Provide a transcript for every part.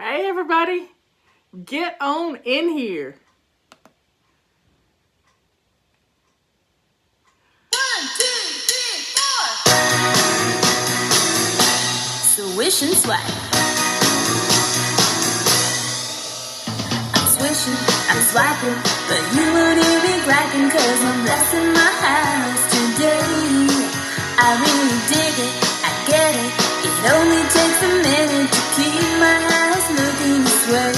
Hey everybody, get on in here. 1, 2, 3, 4. Swish and swipe. I'm swishing, I'm swiping, but you won't hear me griping, 'cause I'm blessing my house today. I really dig it, I get it. It only takes a minute to keep my house looking this way.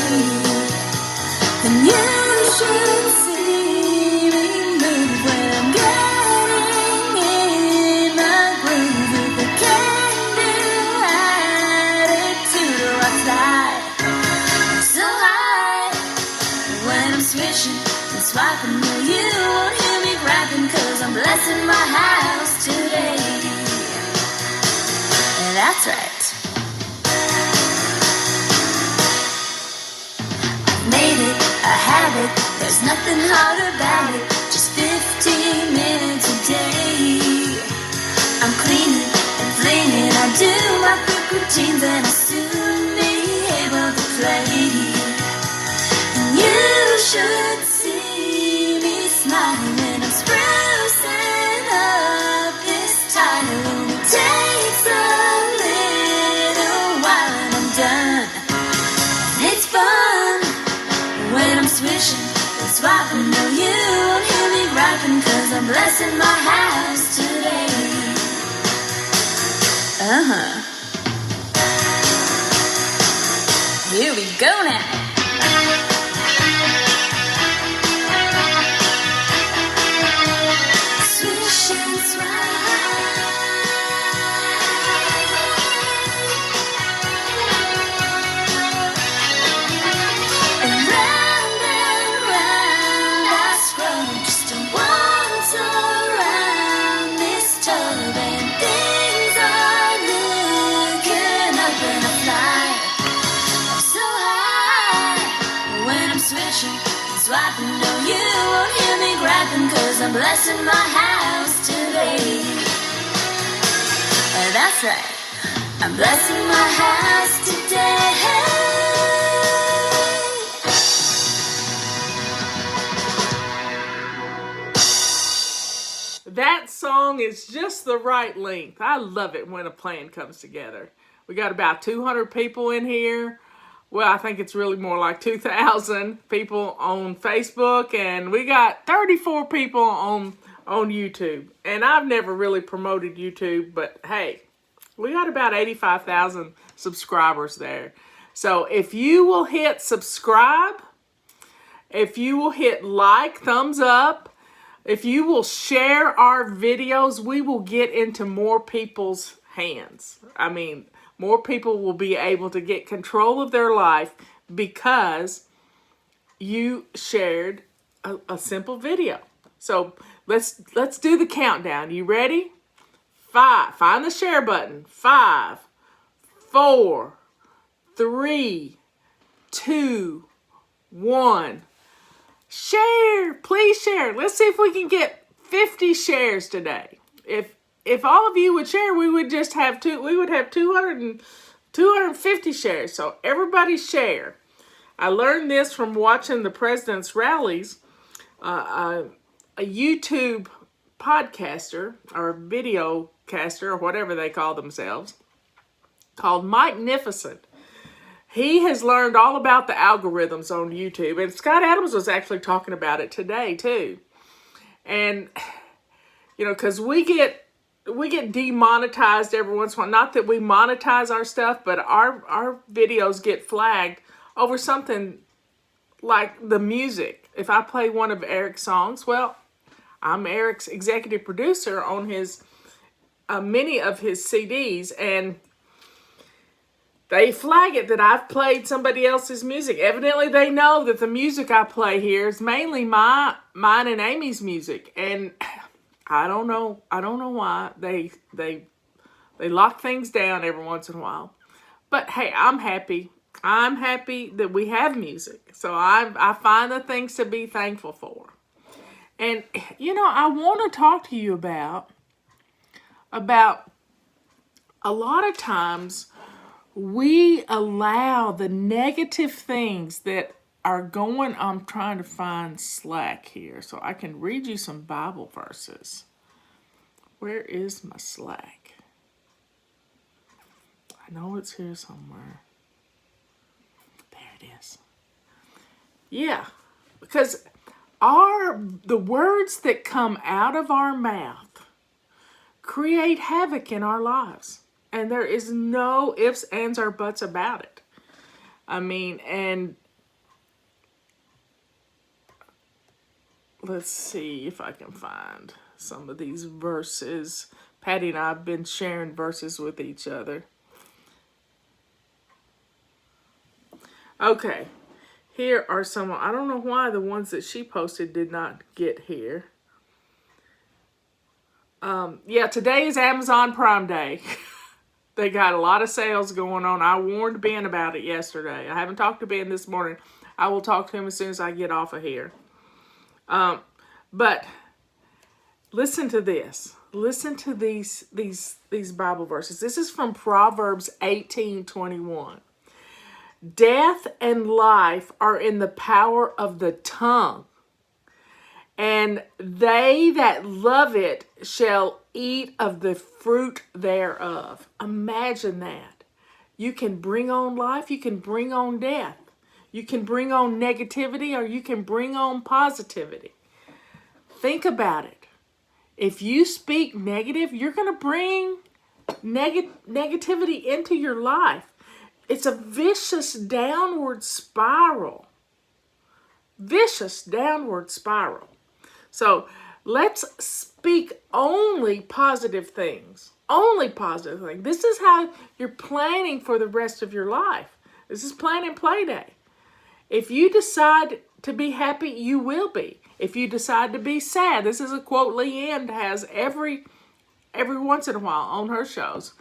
And you should see me move when I'm getting in my groove. With a can-do attitude, I fly so high when I'm swishing and swiping. No, you won't hear me griping, 'cause I'm blessing my house today. And that's right. Made it a habit, there's nothing hard about it. Just 15 minutes a day. I'm cleaning and flinging, I do my quick routines, and I'll soon be able to play. And you should see me smiling when I'm sprucing up this time. It only takes a little while and I'm done. And it's fun when I'm swishing and swiping. No, you won't hear me griping, 'cause I'm blessing my house today. Here we go now. Swish and swipe. And round I scroll, just once around this tub, and things are looking up, and I fly so high when I'm swishing and swiping. No, you won't hear me griping, 'cause I'm blessing my house today. That's right, I'm blessing my house today. That song is just the right length. I love it when a plan comes together. We got about 200 people in here. Well, I think it's really more like 2,000 people on Facebook, and we got 34 people on YouTube. And I've never really promoted YouTube, but hey, we got about 85,000 subscribers there. So if you will hit subscribe, if you will hit like, thumbs up, if you will share our videos, we will get into more people's hands. I mean, more people will be able to get control of their life because you shared a simple video. So let's do the countdown. You ready? 5. Find the share button. 5, 4, 3, 2, 1. Share, please share. Let's see if we can get 50 shares today. If all of you would share, we would just have 250 shares. So everybody share. I learned this from watching the president's rallies. A YouTube podcaster or video caster or whatever they call themselves, called Magnificent. He has learned all about the algorithms on YouTube, and Scott Adams was actually talking about it today too. And you know, because we get demonetized every once in a while. Not that we monetize our stuff, but our videos get flagged over something like the music. If I play one of Eric's songs, well, I'm Eric's executive producer on his many of his CDs, and they flag it that I've played somebody else's music. Evidently, they know that the music I play here is mainly mine and Amy's music, and I don't know why they lock things down every once in a while. But hey, I'm happy. I'm happy that we have music. So I find the things to be thankful for. And you know, I want to talk to you about a lot of times we allow the negative things that are going. I'm trying to find Slack here so I can read you some Bible verses. Where is my Slack? I know it's here somewhere. There it is. Yeah, because the words that come out of our mouth create havoc in our lives. And there is no ifs, ands, or buts about it. I mean, and let's see if I can find some of these verses. Patty and I have been sharing verses with each other. Okay, here are some. I don't know why the ones that she posted did not get here. Yeah, today is Amazon Prime Day. They got a lot of sales going on. I warned Ben about it yesterday. I haven't talked to Ben this morning. I will talk to him as soon as I get off of here. But listen to this. Listen to these Bible verses. This is from Proverbs 18:21. Death and life are in the power of the tongue, and they that love it shall eat of the fruit thereof. Imagine that. You can bring on life, you can bring on death. You can bring on negativity, or you can bring on positivity. Think about it. If you speak negative, you're going to bring negativity into your life. It's a vicious downward spiral. Vicious downward spiral. So let's speak only positive things. Only positive things. This is how you're planning for the rest of your life. This is plan and play day. If you decide to be happy, you will be. If you decide to be sad, this is a quote Leanne has every once in a while on her shows.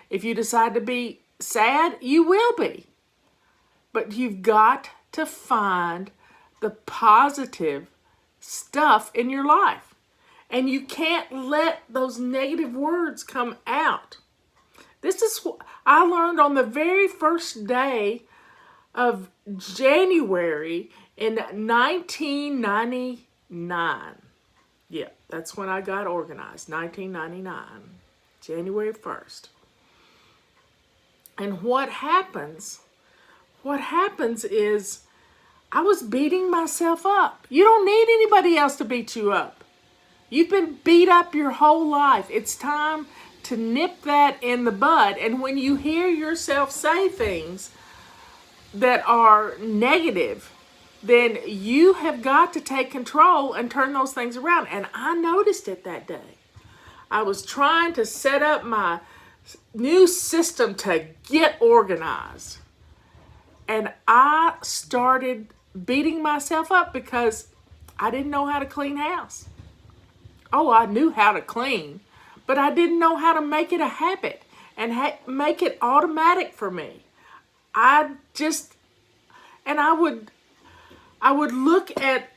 If you decide to be sad, you will be. But you've got to find the positive stuff in your life. And you can't let those negative words come out. This is what I learned on the very first day of January in 1999. Yeah, that's when I got organized, 1999, January 1st. And what happens is I was beating myself up. You don't need anybody else to beat you up. You've been beat up your whole life. It's time to nip that in the bud. And when you hear yourself say things that are negative, then you have got to take control and turn those things around. And I noticed it that day. I was trying to set up my new system to get organized. And I started beating myself up because I didn't know how to clean house. Oh, I knew how to clean, but I didn't know how to make it a habit and make it automatic for me. I would look at,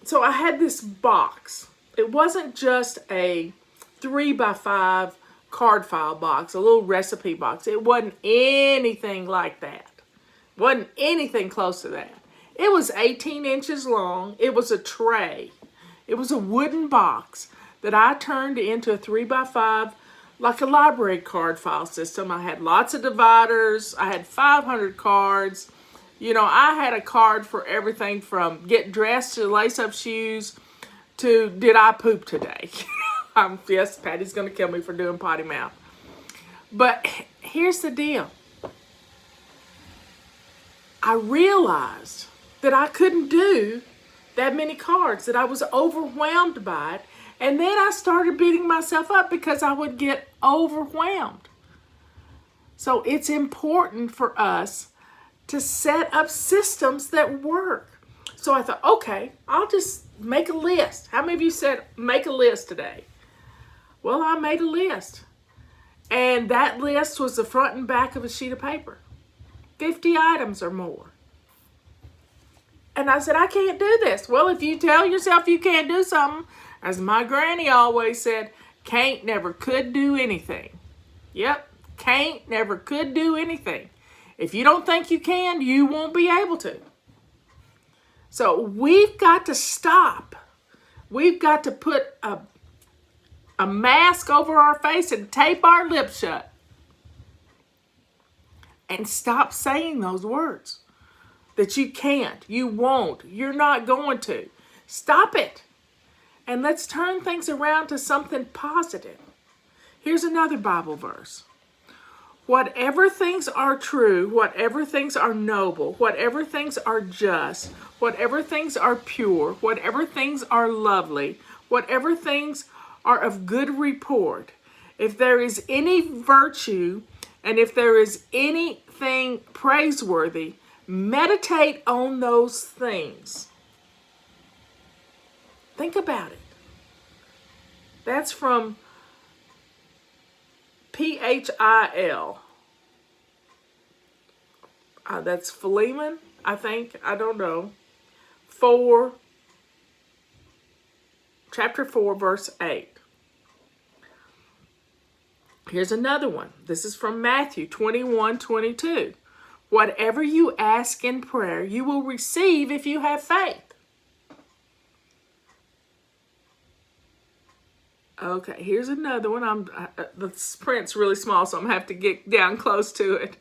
so I had this box. It wasn't just a 3x5 card file box, a little recipe box. It wasn't anything like that. Wasn't anything close to that. It was 18 inches long. It was a tray. It was a wooden box that I turned into a 3x5, like a library card file system. I had lots of dividers. I had 500 cards. You know, I had a card for everything from get dressed to lace up shoes to did I poop today? Yes, Patty's going to kill me for doing potty mouth. But here's the deal. I realized that I couldn't do that many cards, that I was overwhelmed by it. And then I started beating myself up because I would get overwhelmed. So it's important for us to set up systems that work. So I thought, okay, I'll just make a list. How many of you said make a list today? Well, I made a list. And that list was the front and back of a sheet of paper. 50 items or more. And I said, I can't do this. Well, if you tell yourself you can't do something, as my granny always said, can't never could do anything. Yep, can't, never could do anything. If you don't think you can, you won't be able to. So we've got to stop. We've got to put a mask over our face and tape our lips shut. And stop saying those words that you can't, you won't, you're not going to. Stop it. And let's turn things around to something positive. Here's another Bible verse. Whatever things are true, whatever things are noble, whatever things are just, whatever things are pure, whatever things are lovely, whatever things are of good report, if there is any virtue and if there is anything praiseworthy, meditate on those things. Think about it. That's from Phil. That's Philemon, I think. I don't know. Chapter 4, verse 8. Here's another one. This is from Matthew 21:22. Whatever you ask in prayer, you will receive if you have faith. Okay, here's another one. The print's really small, so I'm going to have to get down close to it.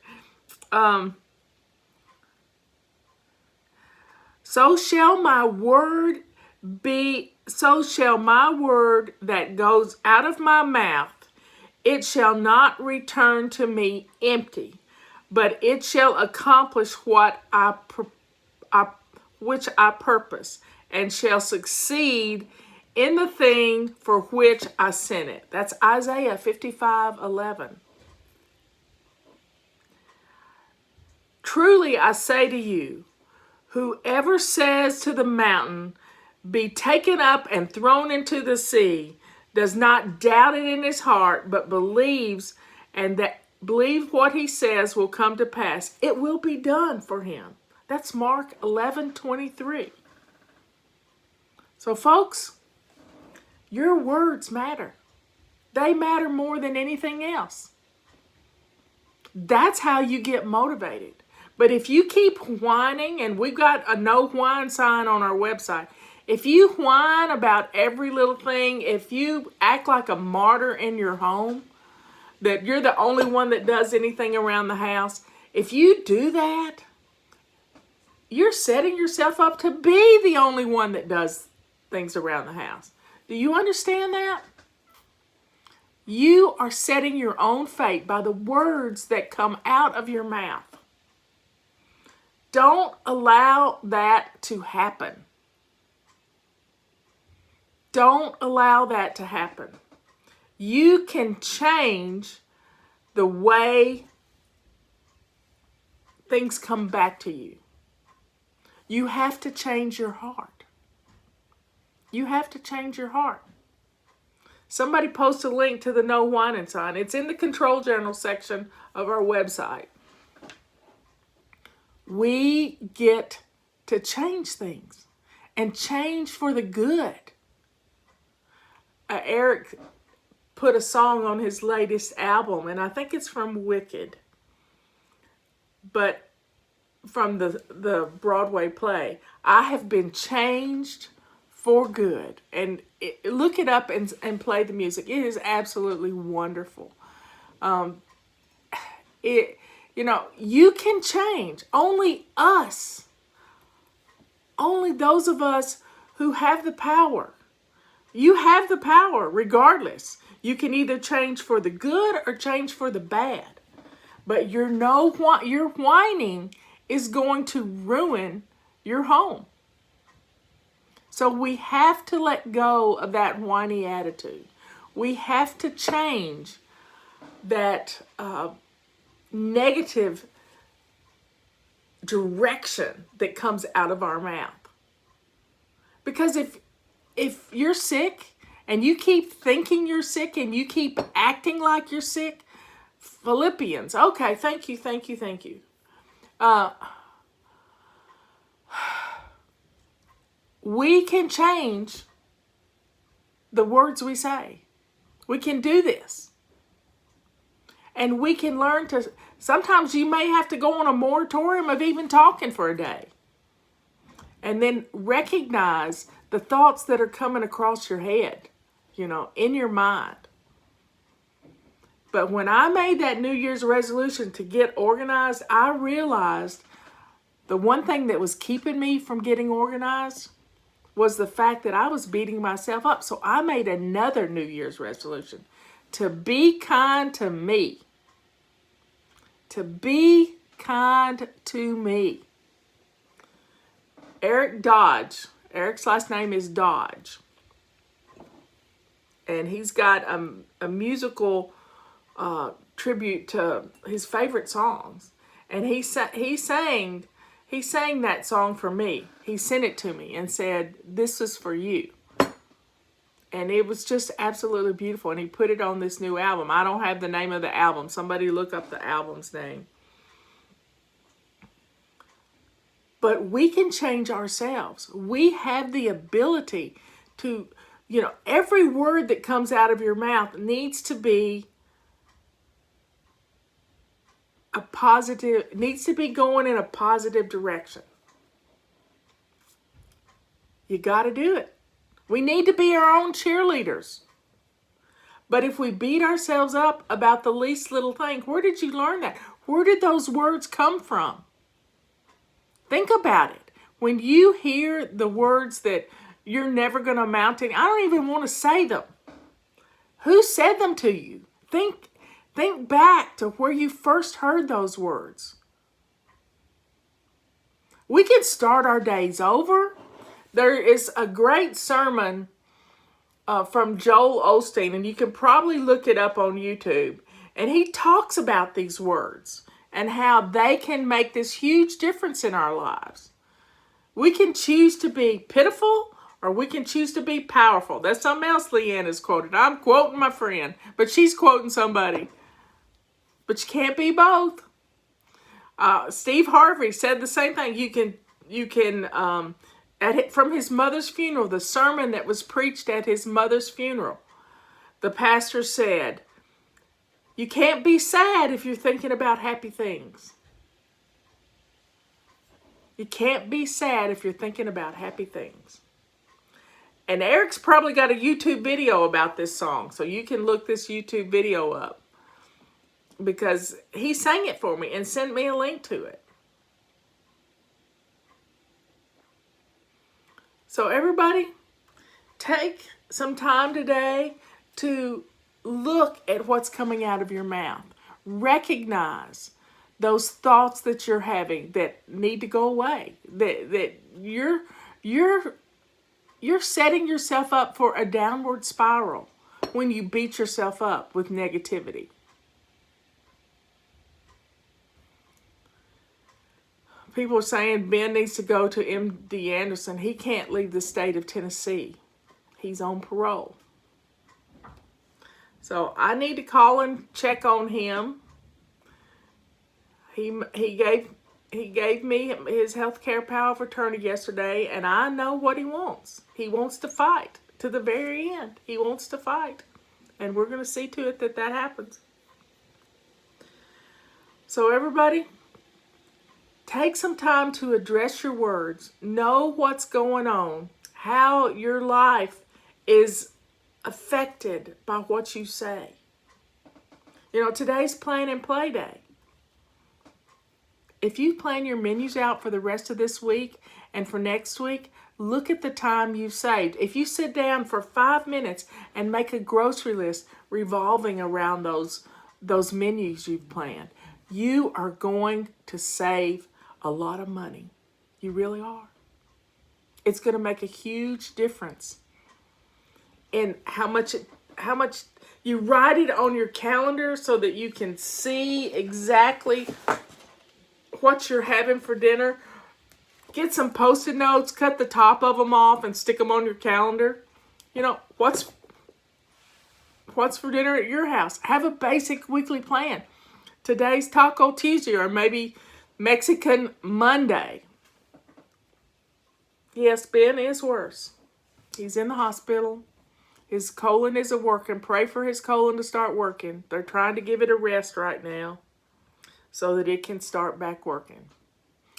So shall my word that goes out of my mouth, it shall not return to me empty, but it shall accomplish which I purpose, and shall succeed in the thing for which I sent it. That's Isaiah 55:11. Truly I say to you, whoever says to the mountain, be taken up and thrown into the sea, does not doubt it in his heart, but believes what he says will come to pass, it will be done for him. That's Mark 11:23. So folks, your words matter. They matter more than anything else. That's how you get motivated. But if you keep whining, and we've got a no whine sign on our website, if you whine about every little thing, if you act like a martyr in your home, that you're the only one that does anything around the house, if you do that, you're setting yourself up to be the only one that does things around the house. Do you understand that? You are setting your own fate by the words that come out of your mouth. Don't allow that to happen. Don't allow that to happen. You can change the way things come back to you. You have to change your heart. You have to change your heart. Somebody post a link to the no whining sign. It's in the control journal section of our website. We get to change things and change for the good. Eric put a song on his latest album, and I think it's from Wicked, but from the Broadway play, I have been changed for good. And look it up and play the music. It is absolutely wonderful. You can change. Only us. Only those of us who have the power. You have the power regardless. You can either change for the good or change for the bad. But your whining is going to ruin your home. So we have to let go of that whiny attitude. We have to change that negative direction that comes out of our mouth. Because if you're sick and you keep thinking you're sick and you keep acting like you're sick, Philippians, okay, thank you. We can change the words we say. We can do this. And we can learn to, sometimes you may have to go on a moratorium of even talking for a day. And then recognize the thoughts that are coming across your head, in your mind. But when I made that New Year's resolution to get organized, I realized the one thing that was keeping me from getting organized was the fact that I was beating myself up. So I made another New Year's resolution to be kind to me. To be kind to me. Eric Dodge. Eric's last name is Dodge. And he's got a musical tribute to his favorite songs. And he sang that song for me. He sent it to me and said, "This is for you." And it was just absolutely beautiful. And he put it on this new album. I don't have the name of the album. Somebody look up the album's name. But we can change ourselves. We have the ability to, every word that comes out of your mouth needs to be going in a positive direction. You got to do it. We need to be our own cheerleaders. But if we beat ourselves up about the least little thing, where did you learn that? Where did those words come from? Think about it. When you hear the words that you're never going to amount to, I don't even want to say them. Who said them to you? Think back to where you first heard those words. We can start our days over. There is a great sermon from Joel Osteen, and you can probably look it up on YouTube. And he talks about these words and how they can make this huge difference in our lives. We can choose to be pitiful, or we can choose to be powerful. That's something else Leanne has quoted. I'm quoting my friend, but she's quoting somebody. But you can't be both. Steve Harvey said the same thing. You can from his mother's funeral, the sermon that was preached at his mother's funeral, the pastor said, "You can't be sad if you're thinking about happy things. You can't be sad if you're thinking about happy things." And Eric's probably got a YouTube video about this song, so you can look this YouTube video up, because he sang it for me and sent me a link to it. So everybody, take some time today to look at what's coming out of your mouth. Recognize those thoughts that you're having that need to go away. That you're setting yourself up for a downward spiral when you beat yourself up with negativity. People are saying Ben needs to go to MD Anderson. He can't leave the state of Tennessee. He's on parole. So I need to call and check on him. He gave me his health care power of attorney yesterday, and I know what he wants. He wants to fight to the very end. He wants to fight. And we're going to see to it that happens. So everybody, take some time to address your words. Know what's going on, how your life is affected by what you say. Today's plan and play day. If you plan your menus out for the rest of this week and for next week, look at the time you've saved. If you sit down for 5 minutes and make a grocery list revolving around those menus you've planned, you are going to save a lot of money. You really are. It's going to make a huge difference in how much you write it on your calendar so that you can see exactly what you're having for dinner. Get some Post-it notes, cut the top of them off and stick them on your calendar. What's for dinner at your house? Have a basic weekly plan. Today's Taco Tuesday, or maybe Mexican Monday. Yes, Ben is worse. He's in the hospital. His colon isn't working. Pray for his colon to start working. They're trying to give it a rest right now so that it can start back working.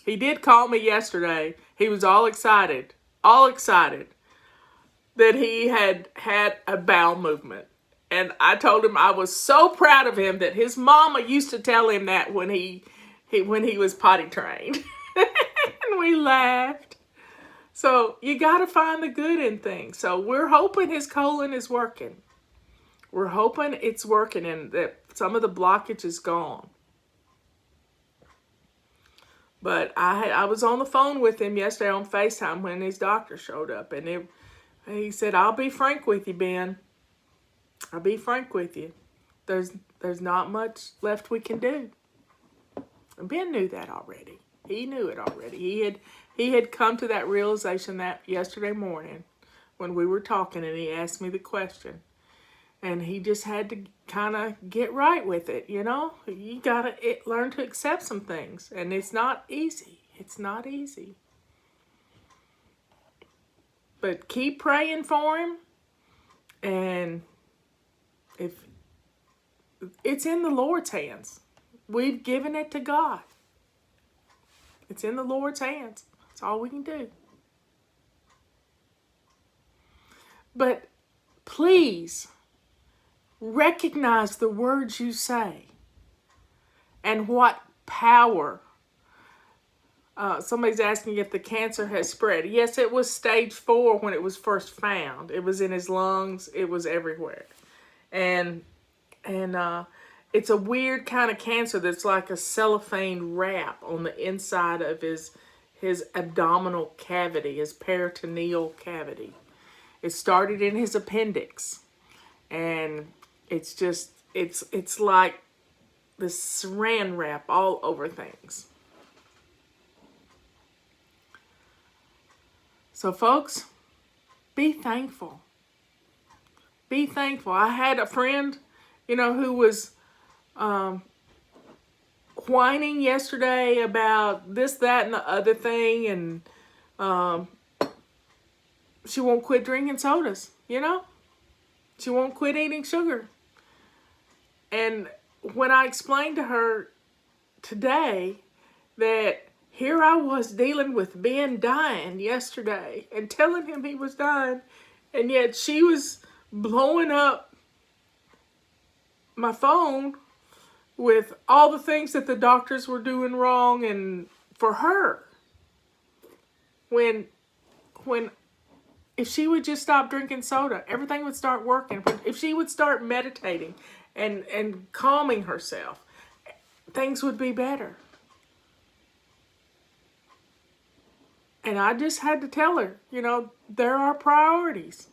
He did call me yesterday. He was all excited that he had had a bowel movement. And I told him I was so proud of him that his mama used to tell him that when he was potty trained. And we laughed. So you got to find the good in things. So we're hoping his colon is working. We're hoping it's working and that some of the blockage is gone. But I was on the phone with him yesterday on FaceTime when his doctor showed up. And he said, I'll be frank with you, Ben. I'll be frank with you. There's not much left we can do. And Ben knew that already. He knew it already. He had come to that realization that yesterday morning when we were talking and he asked me the question. And he just had to kind of get right with it, you know? You got to learn to accept some things. And it's not easy. It's not easy. But keep praying for him. And if it's in the Lord's hands. We've given it to God. It's in the Lord's hands. That's all we can do. But please recognize the words you say and what power. Somebody's asking if the cancer has spread. Yes, it was stage 4 when it was first found. It was in his lungs. It was everywhere. And it's a weird kind of cancer that's like a cellophane wrap on the inside of his abdominal cavity, his peritoneal cavity. It started in his appendix. And it's just, it's like this saran wrap all over things. So folks, be thankful. Be thankful. I had a friend, who was whining yesterday about this, that, and the other thing, and she won't quit drinking sodas, She won't quit eating sugar. And when I explained to her today that here I was dealing with Ben dying yesterday and telling him he was dying, and yet she was blowing up my phone with all the things that the doctors were doing wrong, and for her, when if she would just stop drinking soda, everything would start working. If she would start meditating and calming herself, things would be better. And I just had to tell her, there are priorities.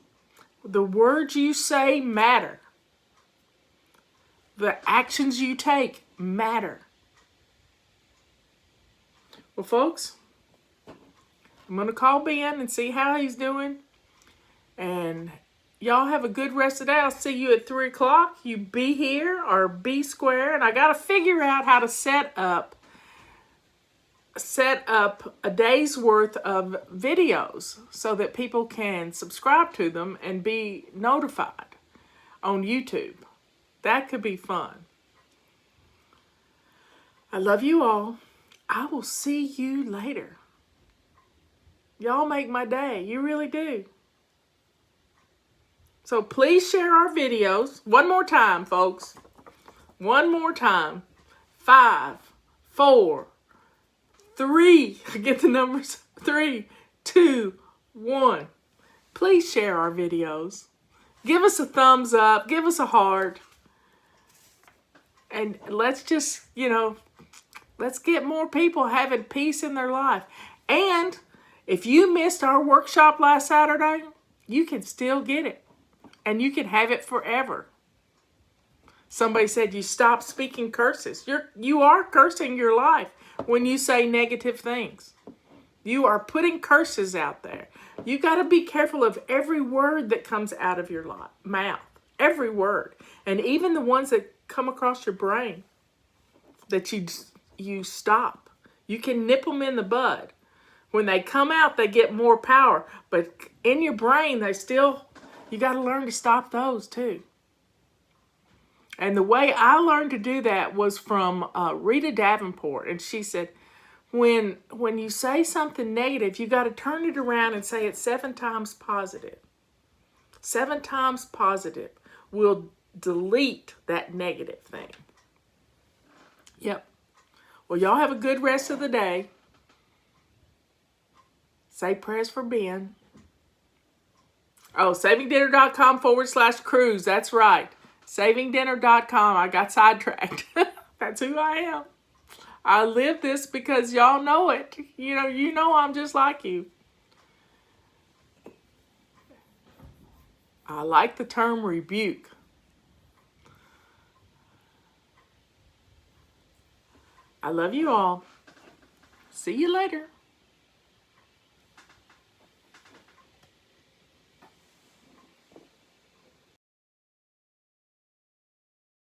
The words you say matter. The actions you take matter. Well, folks, I'm going to call Ben and see how he's doing. And y'all have a good rest of the day. I'll see you at 3 o'clock. You be here or be square. And I got to figure out how to set up a day's worth of videos so that people can subscribe to them and be notified on YouTube. That could be fun. I love you all. I will see you later. Y'all make my day. You really do. So please share our videos. One more time, folks. One more time. 5, 4, 3. Get the numbers. 3, 2, 1. Please share our videos. Give us a thumbs up. Give us a heart. And let's just, let's get more people having peace in their life. And if you missed our workshop last Saturday, you can still get it. And you can have it forever. Somebody said you stop speaking curses. You are cursing your life when you say negative things. You are putting curses out there. You got to be careful of every word that comes out of your mouth. Every word. And even the ones that come across your brain that you stop. You can nip them in the bud. When they come out, they get more power. But in your brain, You got to learn to stop those too. And the way I learned to do that was from Rita Davenport. And she said, when you say something negative, you got to turn it around and say it 7 times positive. 7 times positive will delete that negative thing. Yep. Well, y'all have a good rest of the day. Say prayers for Ben. Oh, savingdinner.com/cruise. That's right. Savingdinner.com. I got sidetracked. That's who I am. I live this because y'all know it. You know I'm just like you. I like the term rebuke. I love you all. See you later.